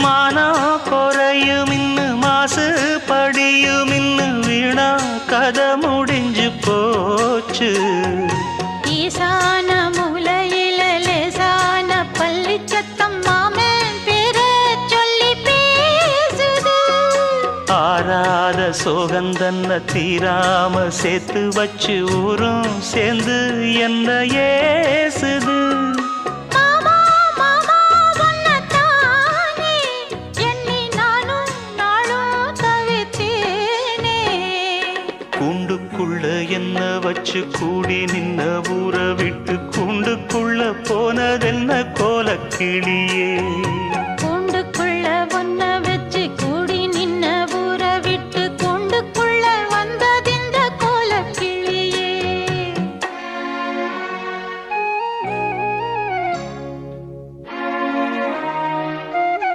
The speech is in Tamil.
மானம் குறையும் இன்னு மாசு படியும் இன்னு வீணா கதை முடிஞ்சு போச்சு. ஈசான மூலையில லேசான பள்ளி சத்தம் மாமன் பேர சொல்லி பேசுது. ஆறாத சோகந்தன்ன தீராம சேர்த்து வச்சு ஊரும் சேர்ந்து என்ன ஏசுது. கூண்டுக்குள்ள என்ன வச்சு கூடி நின்ன ஊரை விட்டு கூண்டுக்குள்ள போனதென்ன கோலக்கிளி.